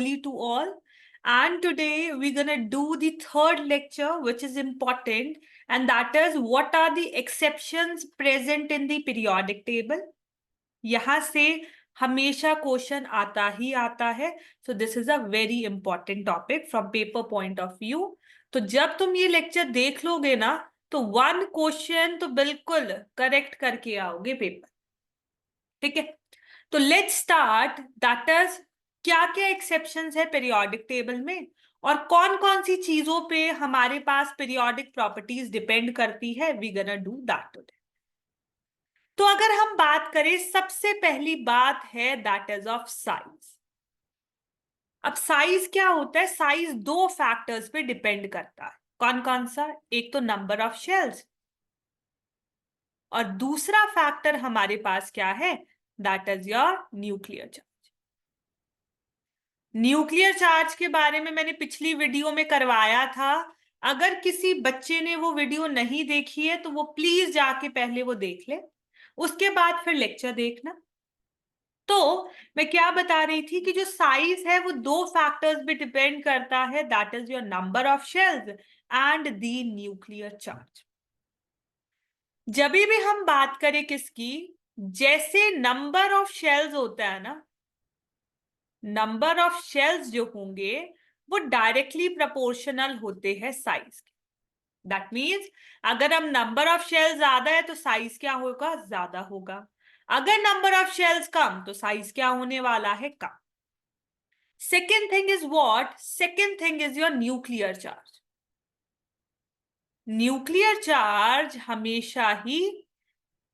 To all, and today we're gonna do the third lecture, which is important, and that is what are the exceptions present in the periodic table. यहाँ से हमेशा question आता ही आता है, so this is a very important topic from paper point of view. तो जब तुम ये लेक्चर देख लोगे ना, तो वन क्वेश्चन तो बिल्कुल करेक्ट करके आओगे पेपर. ठीक है, तो लेट्स स्टार्ट. दैट इज क्या क्या एक्सेप्शंस है पीरियोडिक टेबल में और कौन कौन सी चीजों पे हमारे पास पीरियोडिक प्रॉपर्टीज डिपेंड करती है. We gonna do that today. तो अगर हम बात करें, सबसे पहली बात है दैट इज ऑफ साइज. अब साइज क्या होता है? साइज दो फैक्टर्स पे डिपेंड करता है. कौन कौन सा? एक तो नंबर ऑफ शेल्स, और दूसरा फैक्टर हमारे पास क्या है? That is your nuclear charge. Nuclear charge के बारे में मैंने पिछली वीडियो में करवाया था. अगर किसी बच्चे ने वो वीडियो नहीं देखी है तो वो प्लीज जाके पहले वो देख ले, उसके बाद फिर लेक्चर देखना. तो मैं क्या बता रही थी कि जो साइज है वो दो फैक्टर्स पे डिपेंड करता है. That is your number of shells and the nuclear charge. जब भी हम बात करें किसकी, जैसे नंबर ऑफ शेल्स होता है ना, नंबर ऑफ शेल्स जो होंगे वो डायरेक्टली प्रोपोर्शनल होते हैं साइज के. दैट मीन्स अगर हम नंबर ऑफ शेल्स ज्यादा है तो साइज क्या होगा? ज्यादा होगा. अगर नंबर ऑफ शेल्स कम तो साइज क्या होने वाला है? कम. Second thing is what? Second thing is your nuclear charge. Nuclear charge हमेशा ही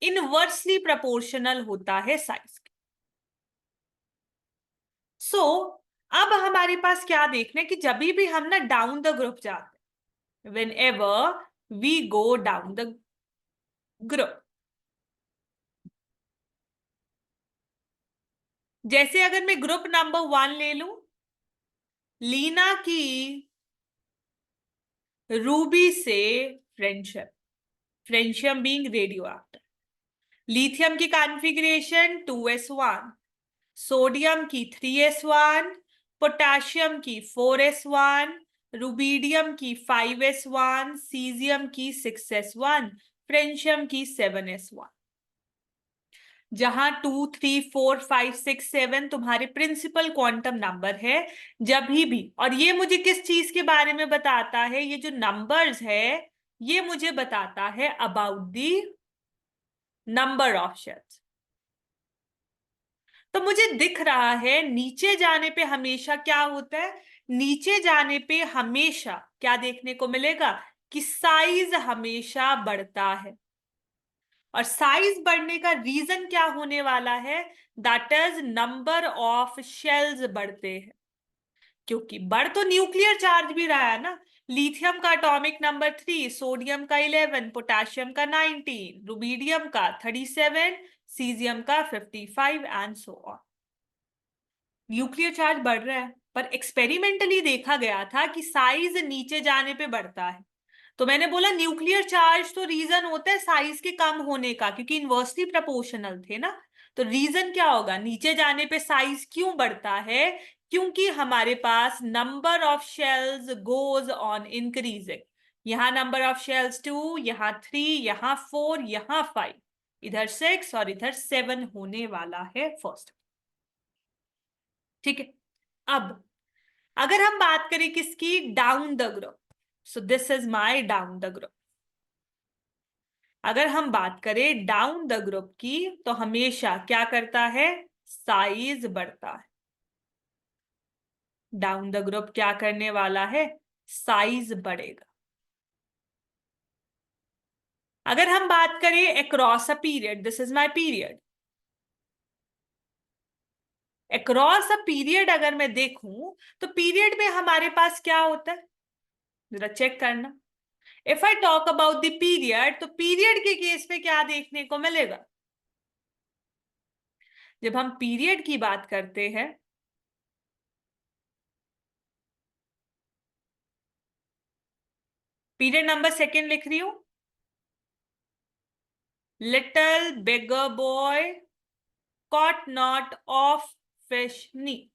इनवर्सली प्रोपोर्शनल होता है साइज के. सो अब हमारे पास क्या देखना है कि जब भी हम ना डाउन द ग्रुप जाते हैं, whenever we go down the group, जैसे अगर मैं ग्रुप नंबर 1 ले लूं, लीना की रूबी से friendship, friendship being radio active. Lithium की कॉन्फ़िगरेशन 2s1, सोडियम की 3s1, पोटेशियम की 4s1, रुबीडियम की 5s1, सीजियम की 6s1, फ्रेंशियम की 7s1. जहां 2, 3, 4, 5, 6, 7 तुम्हारे प्रिंसिपल क्वांटम नंबर है. जब भी, और ये मुझे किस चीज के बारे में बताता है? ये जो नंबर्स है ये मुझे बताता है about the number of shells. तो मुझे दिख रहा है नीचे जाने पे हमेशा क्या होता है? नीचे जाने पे हमेशा क्या देखने को मिलेगा? कि साइज हमेशा बढ़ता है. और साइज बढ़ने का रीजन क्या होने वाला है? That is number of shells बढ़ते हैं. क्योंकि बढ़ तो न्यूक्लियर चार्ज भी रहा है ना. लिथियम का एटॉमिक नंबर 3, सोडियम का 11, पोटेशियम का 19, रुबीडियम का 37, सीजियम का 55 and so on. Nuclear charge बढ़ रहा है, पर एक्सपेरिमेंटली देखा गया था कि साइज नीचे जाने पे बढ़ता है. तो मैंने बोला न्यूक्लियर चार्ज तो रीजन होता है साइज के कम होने का, क्योंकि इनवर्सली प्रोपोर्शनल थे ना. तो रीजन क्या होगा? नीचे जाने पे साइज क्यों बढ़ता है? क्योंकि हमारे पास number of shells goes on increasing. यहां नंबर ऑफ शेल्स 2, यहां 3, यहां 4, यहां 5, इधर 6 और इधर 7 होने वाला है फर्स्ट. ठीक है. अब अगर हम बात करें किसकी? Down the group. So this is my down the group. अगर हम बात करें डाउन द ग्रुप की तो हमेशा क्या करता है? साइज बढ़ता है. डाउन द ग्रुप क्या करने वाला है? साइज बढ़ेगा. अगर हम बात करें across a period, this is my period. Across a period अगर मैं देखूं तो पीरियड में हमारे पास क्या होता है? जरा चेक करना. If I talk about the period, तो पीरियड के केस में क्या देखने को मिलेगा? जब हम पीरियड की बात करते हैं, पीरियड नंबर सेकेंड लिख रही हूं. Little bigger boy caught not of fish knee.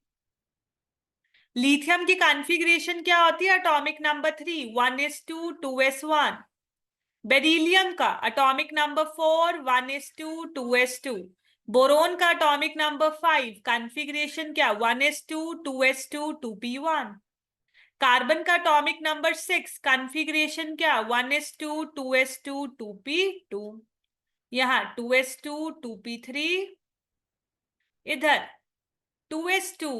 Lithium की कॉन्फ़िगरेशन क्या होती है? Atomic number 3 1s2 2s1। Beryllium का atomic number 4 1s2 2s2। Boron का एटॉमिक नंबर 5 कॉन्फ़िगरेशन क्या? 1s2 2s2 2p1। कार्बन का एटॉमिक नंबर 6 कॉन्फ़िगरेशन क्या? 1s2 2s2 2p2। यहाँ 2s2 2p3, इधर 2s2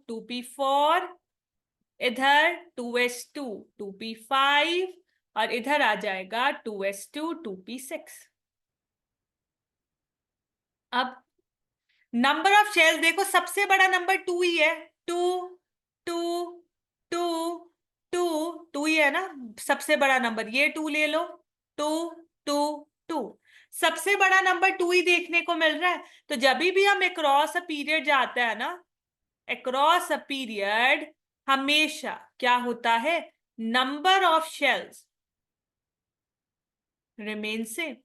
2p4, इधर 2s2 2p5 और इधर आ जाएगा 2s2 2p6। अब नंबर ऑफ शेल्स देखो, सबसे बड़ा नंबर 2 ही है। 2 2 2 2 2 ही है ना सबसे बड़ा नंबर, ये 2 ले लो। 2 2 2 सबसे बड़ा नंबर 2 ही देखने को मिल रहा है। तो जब भी हम अक्रॉस अ पीरियड जाता है ना, अक्रॉस अ पीरियड हमेशा क्या होता है? Number of shells remain same.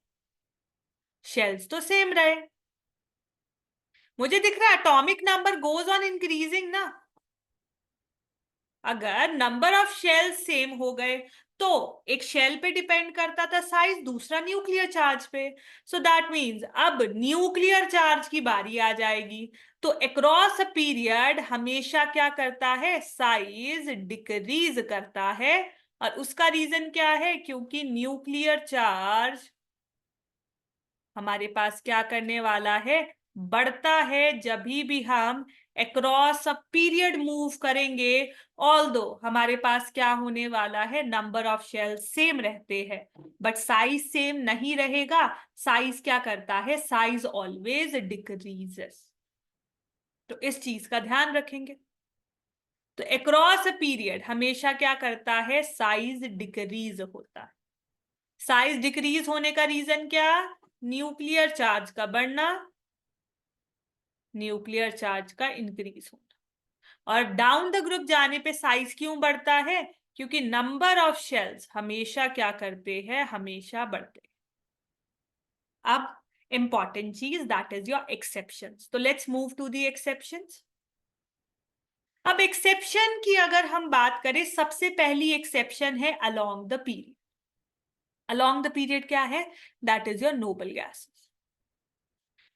Shells तो सेम रहे। मुझे दिख रहा है atomic number goes on increasing ना। अगर नंबर ऑफ शेल सेम हो गए तो एक शेल पे डिपेंड करता था साइज, दूसरा न्यूक्लियर चार्ज पे। सो दैट मींस अब न्यूक्लियर चार्ज की बारी आ जाएगी। तो अक्रॉस अ पीरियड हमेशा क्या करता है? साइज डिक्रीज करता है। और उसका रीजन क्या है? क्योंकि न्यूक्लियर चार्ज हमारे पास क्या करने वाला है? बढ़ता है जब भी हम अक्रॉस अ पीरियड मूव करेंगे। ऑल्दो हमारे पास क्या होने वाला है? नंबर ऑफ शेल सेम रहते हैं बट साइज सेम नहीं रहेगा। साइज क्या करता है? Size always decreases. तो इस चीज का ध्यान रखेंगे। तो अक्रॉस अ पीरियड हमेशा क्या करता है? साइज डिक्रीज होता है। साइज डिक्रीज होने का रीजन क्या? न्यूक्लियर चार्ज का बढ़ना, न्यूक्लियर चार्ज का इंक्रीज होना। और डाउन द ग्रुप जाने पे साइज क्यों बढ़ता है? क्योंकि नंबर ऑफ शेल्स हमेशा क्या करते हैं? हमेशा बढ़ते हैं। अब इंपॉर्टेंट चीज दैट इज योर एक्सेप्शंस। तो let's move to the exceptions. अब एक्सेप्शन की अगर हम बात करें, सबसे पहली एक्सेप्शन है along the period. Along the period क्या है? That is your noble gases.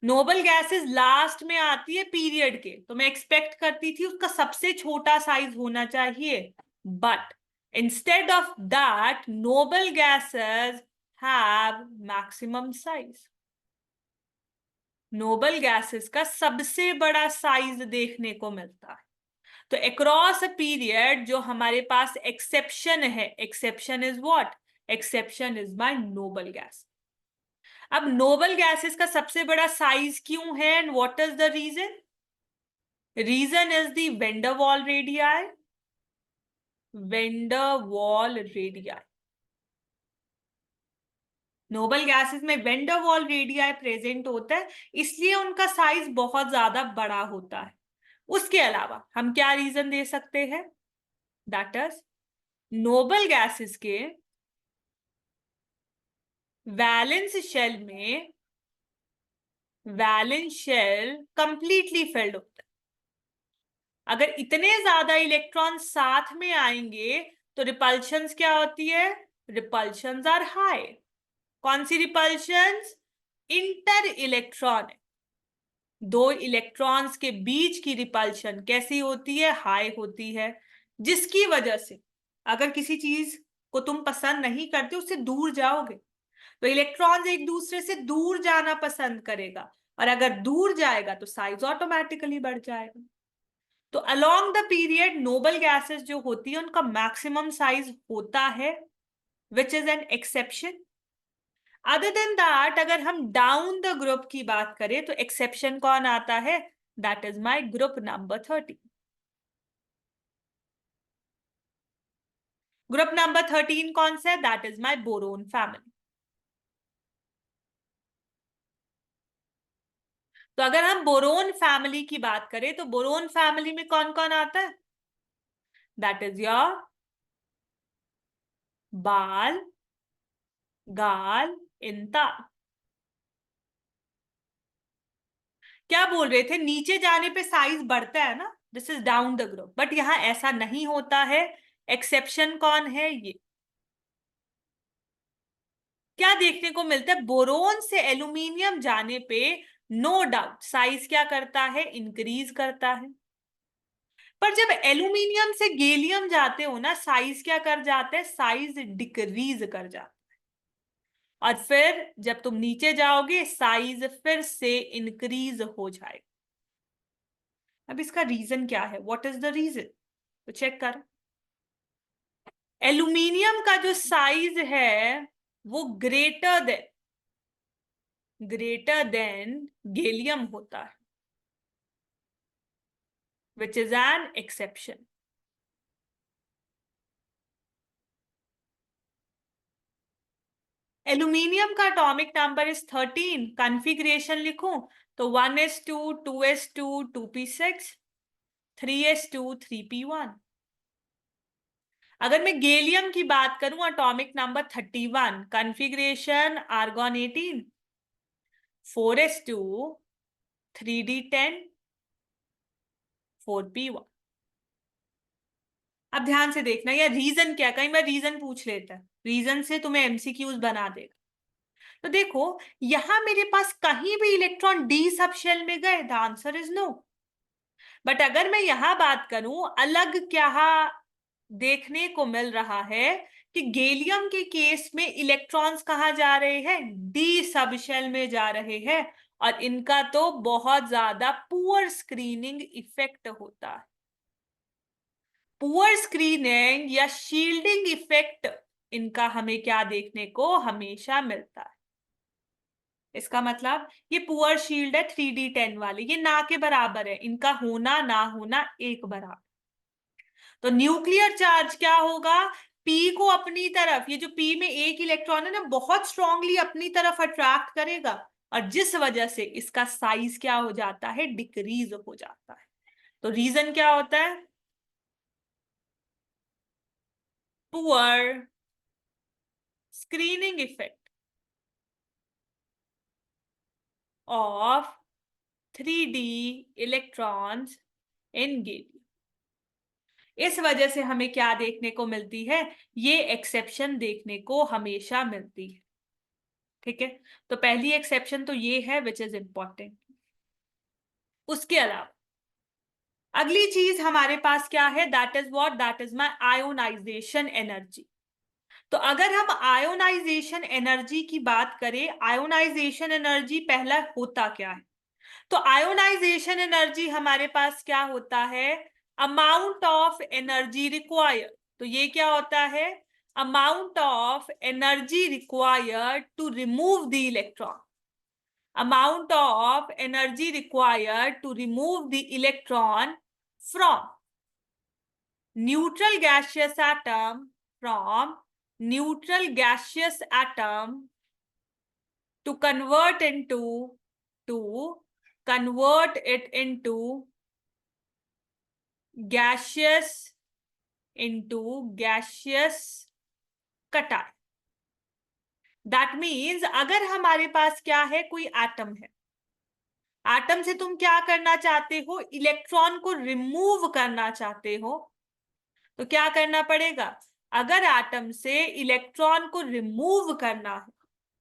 Noble gases last में आती है पीरियड के, तो मैं एक्सपेक्ट करती थी उसका सबसे छोटा साइज होना चाहिए। But instead of that noble gases have maximum size. Nobel gases का सबसे बड़ा साइज देखने को मिलता है। तो अक्रॉस अ पीरियड जो हमारे पास एक्सेप्शन है, exception is what? Exception is my noble gas. अब नोबल गैसेस का सबसे बड़ा साइज क्यों है and what is the reason? Reason is the van der Waals radii. Van der Waals radii, noble gases में वेंडर वॉल रेडियाई प्रेजेंट होता है, इसलिए उनका साइज बहुत ज्यादा बड़ा होता है। उसके अलावा हम क्या रीजन दे सकते हैं? दैट इज नोबल गैसेस के वैलेंस शेल में, वैलेंस शेल कंप्लीटली फिल्ड होता है। अगर इतने ज्यादा इलेक्ट्रॉन साथ में आएंगे तो रिपल्शंस क्या होती है? Repulsions are high. कौन सी रिपल्शंस? इंटर इलेक्ट्रॉन, दो इलेक्ट्रॉन्स के बीच की रिपल्शन कैसी होती है? हाई होती है। जिसकी वजह से अगर किसी चीज को तुम पसंद नहीं करते, उससे दूर जाओगे, तो इलेक्ट्रॉन्स एक दूसरे से दूर जाना पसंद करेगा। और अगर दूर जाएगा तो साइज ऑटोमेटिकली बढ़ जाएगा। तो along the period noble gases जो होती है उनका मैक्सिमम साइज होता है, which is an exception. Other than that अगर हम डाउन द ग्रुप की बात करें तो एक्सेप्शन कौन आता है? That is my group number 13। Group number 13 कौन सा है? That is my boron family. तो अगर हम बोरोन फैमिली की बात करें तो बोरोन फैमिली में कौन कौन आता है? दैट इज योर बाल, गाल, इंता। क्या बोल रहे थे? नीचे जाने पे साइज बढ़ता है ना, this is down the group, but यहाँ ऐसा नहीं होता है। एक्सेप्शन कौन है? ये क्या देखने को मिलता है? बोरोन से एल्यूमिनियम जाने पे नो डाउट साइज क्या करता है? इंक्रीज करता है। पर जब एल्यूमिनियम से गैलियम जाते हो ना, साइज क्या कर जाता है? साइज डिक्रीज कर जाता है। और फिर जब तुम नीचे जाओगे साइज फिर से इंक्रीज हो जाएगा। अब इसका रीजन क्या है? What is the reason? तो चेक कर। एल्यूमिनियम का जो साइज है वो ग्रेटर देन गैलियम होता है, which is an exception. Aluminium का एटॉमिक नंबर इज 13। कॉन्फ़िगरेशन लिखूं तो 1s2 2s2 2p6 3s2 3p1। अगर मैं गैलियम की बात करूं, atomic number 31, configuration argon 18 4s2 3d10 4p1। अब ध्यान से देखना, या रीजन क्या, कई बार रीजन पूछ लेता है, रीजन से तुम्हें एमसीक्यूज बना देगा। तो देखो यहां मेरे पास कहीं भी इलेक्ट्रॉन डी सब शेल में गए, the answer is no. But अगर मैं यहां बात करूं, अलग क्या देखने को मिल रहा है कि गैलियम के केस में इलेक्ट्रॉन्स कहाँ जा रहे हैं? डी सब शेल में जा रहे हैं, और इनका तो बहुत ज्यादा पुअर स्क्रीनिंग इफेक्ट होता है। पुअर स्क्रीनिंग या शील्डिंग इफेक्ट इनका हमें क्या देखने को हमेशा मिलता है? इसका मतलब ये पुअर शील्ड है 3d10 वाले, ये ना के बराबर है, इनका होना ना होना एक बराबर। तो न्यूक्लियर चार्ज क्या होगा? पी को अपनी तरफ, ये जो पी में एक इलेक्ट्रॉन है ना, बहुत स्ट्रांगली अपनी तरफ अट्रैक्ट करेगा, और जिस वजह से इसका साइज क्या हो जाता है? डिक्रीज हो जाता है। तो रीजन क्या होता है? Poor screening effect of 3d electrons in gallium. इस वजह से हमें क्या देखने को मिलती है? ये एक्सेप्शन देखने को हमेशा मिलती है। ठीक है, तो पहली एक्सेप्शन तो ये है विच इज इंपॉर्टेंट। उसके अलावा अगली चीज हमारे पास क्या है? That is what? That is my ionisation energy. तो अगर हम आयोनाइजेशन एनर्जी की बात करें, आयोनाइजेशन एनर्जी पहला होता क्या है? तो आयोनाइजेशन एनर्जी हमारे पास क्या होता है? Amount of energy required. तो ये क्या होता है? Amount of energy required to remove the electron. Amount of energy required to remove the electron from neutral gaseous atom, from neutral gaseous atom to to convert it into gaseous cation। That means अगर हमारे पास क्या है? कोई atom है, atom से तुम क्या करना चाहते हो? इलेक्ट्रॉन को रिमूव करना चाहते हो, तो क्या करना पड़ेगा? अगर एटम से इलेक्ट्रॉन को रिमूव करना है,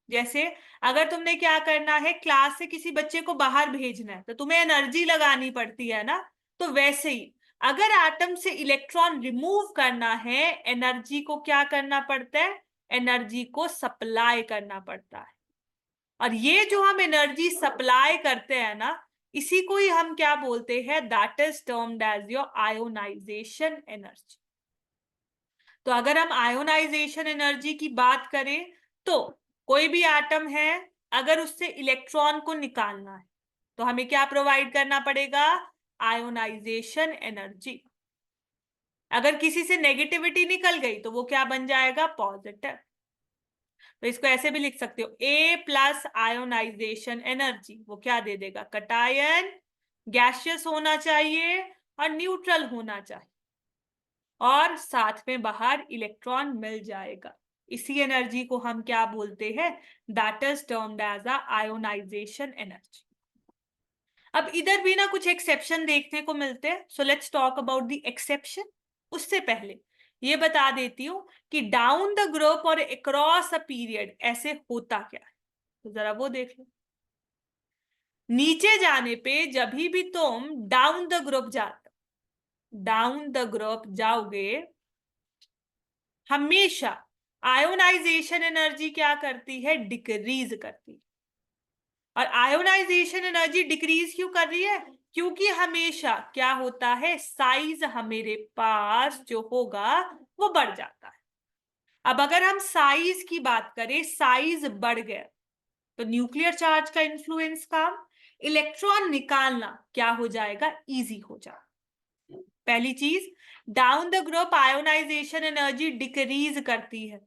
जैसे अगर तुमने क्या करना है, क्लास से किसी बच्चे को बाहर भेजना है, तो तुम्हें एनर्जी लगानी पड़ती है ना। तो वैसे ही अगर एटम से इलेक्ट्रॉन रिमूव करना है, एनर्जी को क्या करना पड़ता है? एनर्जी को सप्लाई करना पड़ता है। और ये जो हम एनर्जी सप्लाई करते हैं ना, इसी को ही हम क्या बोलते हैं? That is termed as your ionisation energy. तो अगर हम आयोनाइजेशन एनर्जी की बात करें, तो कोई भी एटम है, अगर उससे इलेक्ट्रॉन को निकालना है, तो हमें क्या प्रोवाइड करना पड़ेगा? Ionisation energy. अगर किसी से नेगेटिविटी निकल गई तो वो क्या बन जाएगा? पॉजिटिव। तो इसको ऐसे भी लिख सकते हो, ए प्लस आयोनाइजेशन एनर्जी, वो क्या दे देगा? कटायन, गैसियस होना चाहिए और न्यूट्रल होना चाहिए, और साथ में बाहर इलेक्ट्रॉन मिल जाएगा। इसी एनर्जी को हम क्या बोलते हैं? That is termed as a ionisation energy. अब इधर भी ना कुछ एक्सेप्शन देखने को मिलते हैं, so let's talk about the exception. उससे पहले ये बता देती हूँ कि डाउन द ग्रुप और अक्रॉस अ पीरियड ऐसे होता क्या है, तो जरा वो देख लो। नीचे जाने पे जब भी तुम डाउन द ग्रुप जाते, डाउन द ग्रुप जाओगे, हमेशा आयोनाइजेशन एनर्जी क्या करती है, डिक्रीज करती है। और आयोनाइजेशन एनर्जी डिक्रीज क्यों कर रही है, क्योंकि हमेशा क्या होता है, साइज हमारे पास जो होगा वो बढ़ जाता है। अब अगर हम साइज की बात करें, साइज बढ़ गया तो न्यूक्लियर चार्ज का इन्फ्लुएंस कम, इलेक्ट्रॉन निकालना क्या हो जाएगा, इजी हो जाएगा। पहली चीज, down the group ionisation energy decrease करती है।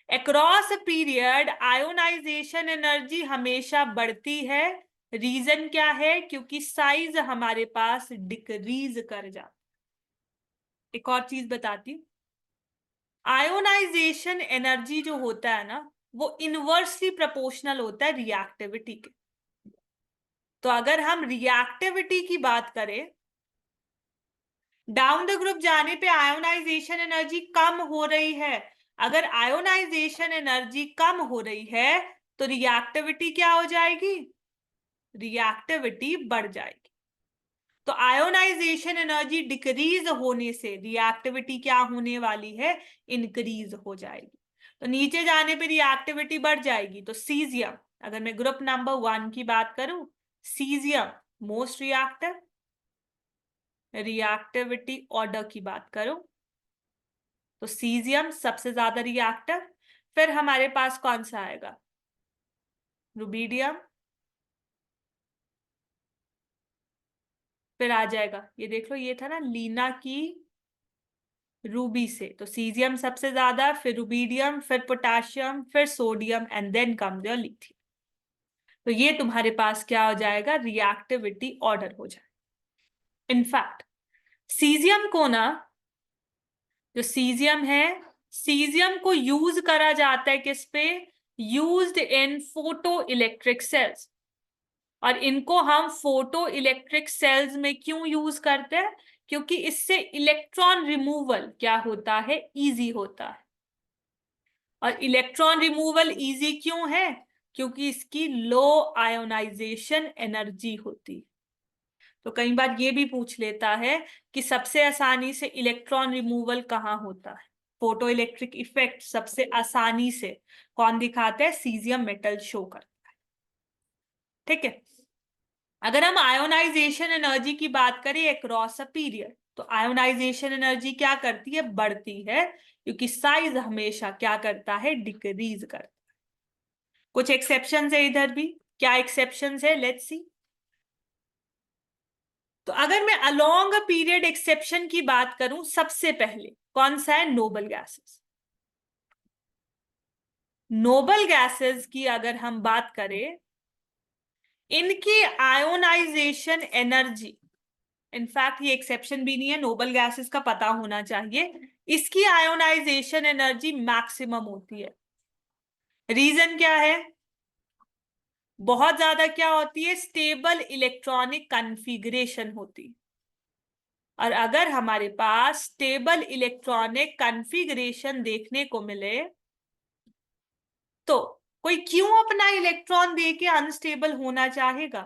अक्रॉस पीरियड आयोनाइजेशन एनर्जी हमेशा बढ़ती है। रीजन क्या है, क्योंकि साइज हमारे पास डिक्रीज कर जाता। एक और चीज बताती हूँ, आयोनाइजेशन एनर्जी जो होता है ना, वो इनवर्सली प्रोपोर्शनल होता है रिएक्टिविटी के। तो अगर हम रिएक्टिविटी की बात करें, डाउन द ग्रुप जाने पे आयोनाइजेशन एनर्जी कम हो रही है। अगर आयोनाइजेशन एनर्जी कम हो रही है तो रिएक्टिविटी क्या हो जाएगी, रिएक्टिविटी बढ़ जाएगी। तो आयोनाइजेशन एनर्जी डिक्रीज होने से रिएक्टिविटी क्या होने वाली है, इंक्रीज हो जाएगी। तो नीचे जाने पे रिएक्टिविटी बढ़ जाएगी। तो सीजियम, अगर मैं ग्रुप नंबर 1 की बात करूं, caesium most reactive, reactivity order की बात करूं तो सीजियम सबसे ज्यादा रिएक्टिव। फिर हमारे पास कौन सा आएगा, रुबीडियम, फिर आ जाएगा, ये देख लो, ये था ना लीना की रूबी से, तो सीजियम सबसे ज्यादा, फिर रुबीडियम, फिर पोटेशियम, फिर sodium, and then comes your lithium. तो ये तुम्हारे पास क्या हो जाएगा, रिएक्टिविटी ऑर्डर हो जाएगा। इनफैक्ट सीजियम को ना, जो सीजियम है, सीजियम को यूज करा जाता है किस पे, used in photo electric sales. और इनको हम फोटो इलेक्ट्रिक सेल्स में क्यों यूज करते हैं, क्योंकि इससे इलेक्ट्रॉन रिमूवल क्या होता है, इजी होता है। और इलेक्ट्रॉन रिमूवल इजी क्यों है, क्योंकि इसकी लो आयोनाइजेशन एनर्जी होती है। तो कई बार ये भी पूछ लेता है कि सबसे आसानी से इलेक्ट्रॉन रिमूवल कहाँ होता है, फोटो इलेक्ट्रिक इफेक्ट सबसे आसानी से कौन दिखाता है, सीजियम मेटल शो करता है। ठीक है, अगर हम आयोनाइजेशन एनर्जी की बात करें अक्रॉस अ पीरियड, तो आयोनाइजेशन एनर्जी क्या करती है, बढ़ती है, क्योंकि साइज हमेशा क्या करता है, डिक्रीज करता है। कुछ एक्सेप्शंस है इधर भी, क्या एक्सेप्शंस है, लेट्स सी। तो अगर मैं अलोंग अ पीरियड एक्सेप्शन की बात करूं, सबसे पहले कौन सा है, नोबल गैसेस। नोबल गैसेस की अगर हम बात करें, इनकी आयोनाइजेशन एनर्जी, इनफैक्ट ये एक्सेप्शन भी नहीं है, नोबल गैसेस का पता होना चाहिए, इसकी आयोनाइजेशन एनर्जी मैक्सिमम होती है। रीजन क्या है, बहुत ज्यादा क्या होती है, स्टेबल इलेक्ट्रॉनिक कॉन्फ़िगरेशन होती है। और अगर हमारे पास स्टेबल इलेक्ट्रॉनिक कॉन्फ़िगरेशन देखने को मिले तो कोई क्यों अपना इलेक्ट्रॉन देके अनस्टेबल होना चाहेगा।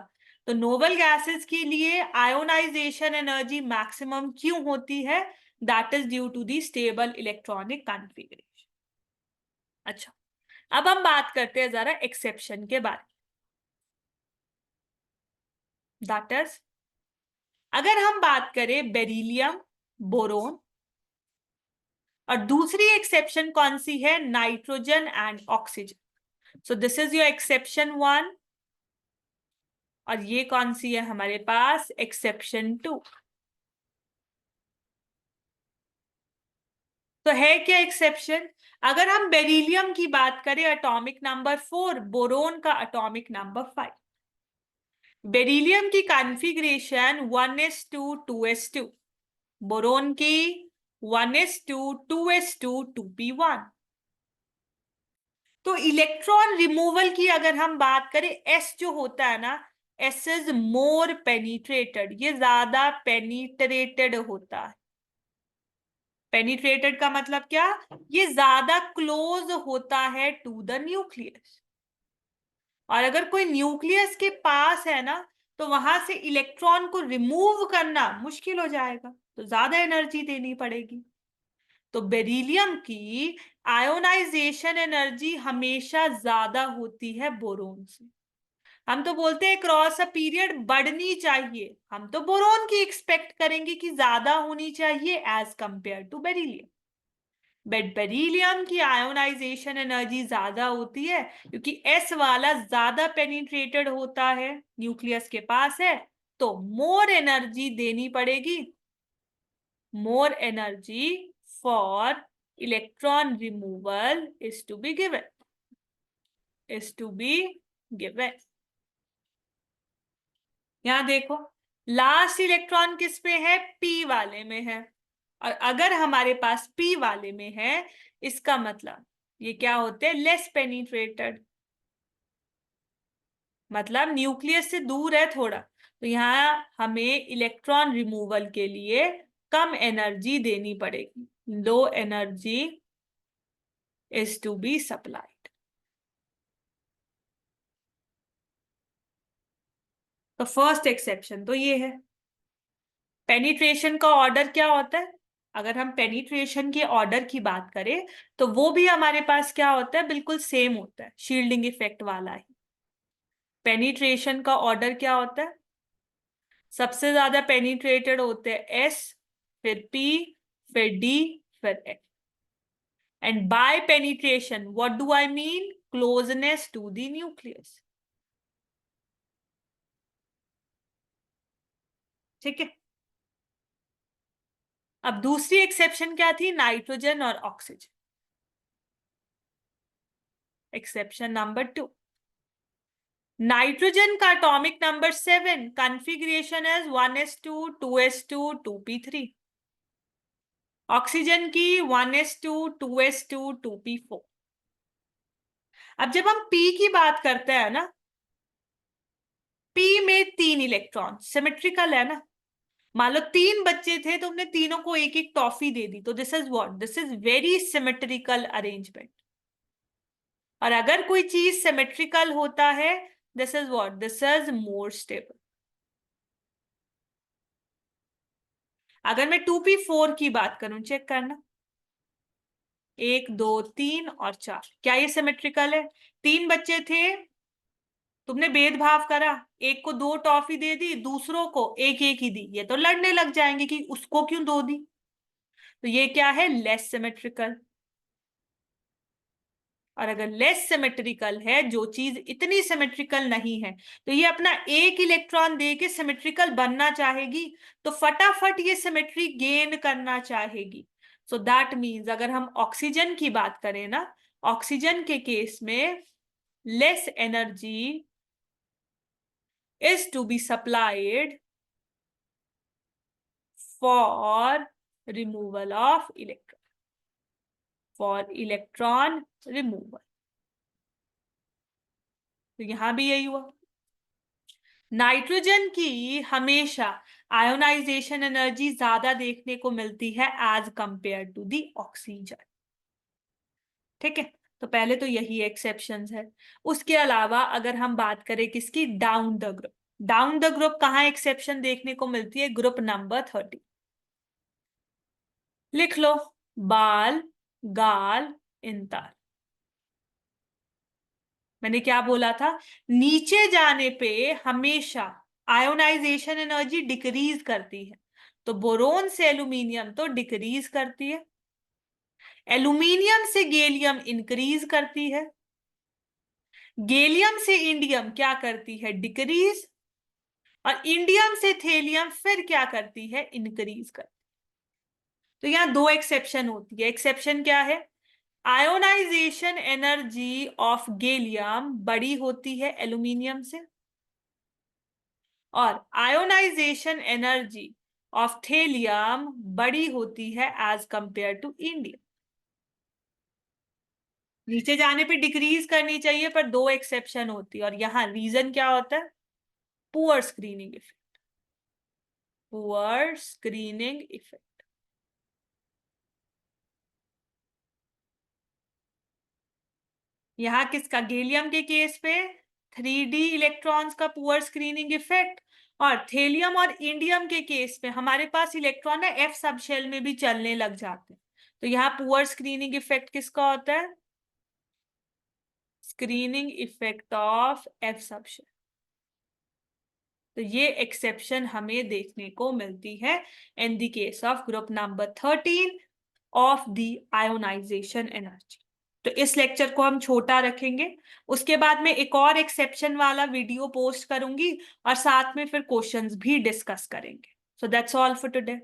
तो नोबल गैसेस के लिए आयोनाइजेशन एनर्जी मैक्सिमम क्यों होती है, that is due to the stable electronic configuration. अच्छा, अब हम बात करते हैं जरा एक्सेप्शन के बारे में, दैट इज, अगर हम बात करें बेरिलियम, बोरोन, और दूसरी एक्सेप्शन कौन सी है, nitrogen and oxygen. So this is your exception 1, और ये कौन सी है हमारे पास, एक्सेप्शन 2। तो है क्या एक्सेप्शन, अगर हम बेरिलियम की बात करें एटॉमिक नंबर 4, बोरोन का एटॉमिक नंबर 5। बेरिलियम की कॉन्फ़िगरेशन 1s2 2s2, बोरोन की 1s2 2s2 2p1। तो इलेक्ट्रॉन रिमूवल की अगर हम बात करें, एस जो होता है ना, एस इज मोर पेनिट्रेटेड, ये ज्यादा पेनिट्रेटेड होता है। पेनिट्रेटेड का मतलब क्या, ये ज्यादा क्लोज होता है टू द न्यूक्लियस। और अगर कोई न्यूक्लियस के पास है ना, तो वहां से इलेक्ट्रॉन को रिमूव करना मुश्किल हो जाएगा, तो ज्यादा एनर्जी देनी पड़ेगी। तो बेरिलियम की आयोनाइजेशन एनर्जी हमेशा ज्यादा होती है बोरोन से। हम तो बोलते हैं क्रॉस अ पीरियड बढ़नी चाहिए, हम तो बोरोन की एक्सपेक्ट करेंगे कि ज्यादा होनी चाहिए as compare to beryllium. But beryllium की आयोनाइजेशन एनर्जी ज्यादा होती है क्योंकि एस वाला ज्यादा पेनिट्रेटेड होता है, न्यूक्लियस के पास है, तो मोर एनर्जी देनी पड़ेगी। More energy for electron removal is to be given, is to be given. यहां देखो, लास्ट इलेक्ट्रॉन किस पे है, पी वाले में है। और अगर हमारे पास पी वाले में है, इसका मतलब ये क्या होते हैं, लेस पेनिट्रेटेड, मतलब न्यूक्लियस से दूर है थोड़ा, तो यहाँ हमें इलेक्ट्रॉन रिमूवल के लिए कम एनर्जी देनी पड़ेगी। Low energy is to be supplied. तो फर्स्ट एक्सेप्शन तो ये है। पेनिट्रेशन का ऑर्डर क्या होता है, अगर हम पेनिट्रेशन के ऑर्डर की बात करें तो वो भी हमारे पास क्या होता है, बिल्कुल सेम होता है, शील्डिंग इफेक्ट वाला ही। पेनिट्रेशन का ऑर्डर क्या होता है, सबसे ज्यादा पेनिट्रेटेड होते हैं एस, फिर पी, फिर डी, फिर F. And by penetration what do I mean, closeness to the nucleus. ठीक है। अब दूसरी एक्सेप्शन क्या थी, नाइट्रोजन और ऑक्सीजन। एक्सेप्शन नंबर 2, नाइट्रोजन का atomic number 7, configuration as 1s2 2s2 2p3। Oxygen की 1s2 2s2 2p4। अब जब हम पी की बात करते हैं ना, पी में 3 इलेक्ट्रॉन, सिमेट्रिकल है ना। मान लो 3 बच्चे थे, तुमने तीनों को एक एक टॉफी दे दी, तो this is what, this is very symmetrical arrangement. और अगर कोई चीज सिमेट्रिकल होता है, this is what, this is more stable. अगर मैं 2p4 की बात करूं, चेक करना, 1 2 3 और 4, क्या ये सिमेट्रिकल है। 3 बच्चे थे, तुमने भेदभाव करा, एक को 2 टॉफी दे दी, दूसरों को एक एक ही दी, ये तो लड़ने लग जाएंगे कि उसको क्यों 2 दी। तो ये क्या है, लेस सिमेट्रिकल। और अगर लेस सिमेट्रिकल है, जो चीज इतनी सिमेट्रिकल नहीं है, तो ये अपना एक इलेक्ट्रॉन दे के सिमेट्रिकल बनना चाहेगी, तो फटाफट ये सिमेट्री गेन करना चाहेगी। सो दैट मीन्स अगर हम ऑक्सीजन की बात करें ना, ऑक्सीजन के केस में less energy is to be supplied for removal of electron, for electron removal. तो यहां भी यही हुआ, नाइट्रोजन की हमेशा आयोनाइजेशन एनर्जी ज्यादा देखने को मिलती है as compare to the oxygen. ठीक है, तो पहले तो यही एक्सेप्शंस है। उसके अलावा अगर हम बात करें किसकी, down the group, down the group कहाँ एक्सेप्शन देखने को मिलती है, ग्रुप नंबर 30। लिख लो, बाल, गाल, इंतार। मैंने क्या बोला था, नीचे जाने पे हमेशा आयोनाइजेशन एनर्जी डिक्रीज करती है, तो बोरोन से एल्यूमिनियम तो डिक्रीज करती है, एल्यूमिनियम से गैलियम इंक्रीज करती है, गैलियम से इंडियम क्या करती है, डिक्रीज, और इंडियम से थेलियम फिर क्या करती है, इंक्रीज करती है। तो यहां 2 एक्सेप्शन होती है। एक्सेप्शन क्या है, आयोनाइजेशन एनर्जी ऑफ गैलियम बड़ी होती है एल्यूमिनियम से, और आयोनाइजेशन एनर्जी ऑफ थेलियम बड़ी होती है एज कंपेयर टू इंडियम। नीचे जाने पे डिक्रीज करनी चाहिए, पर 2 एक्सेप्शन होती है, और यहां रीजन क्या होता है, poor screening effect, poor screening effect. यहां किसका, गैलियम के केस पे 3D इलेक्ट्रॉन्स का पुअर स्क्रीनिंग इफेक्ट, और थेलियम और इंडियम के केस पे हमारे पास इलेक्ट्रॉन है एफ सब शेल में भी चलने लग जाते हैं, तो यहाँ पुअर स्क्रीनिंग इफेक्ट किसका होता है, screening effect of F sub shell. तो ये एक्सेप्शन हमें देखने को मिलती है in the case of group number 13 of the ionisation energy. तो इस लेक्चर को हम छोटा रखेंगे, उसके बाद में एक और एक्सेप्शन वाला वीडियो पोस्ट करूंगी और साथ में फिर क्वेश्चंस भी डिस्कस करेंगे। So that's all for today.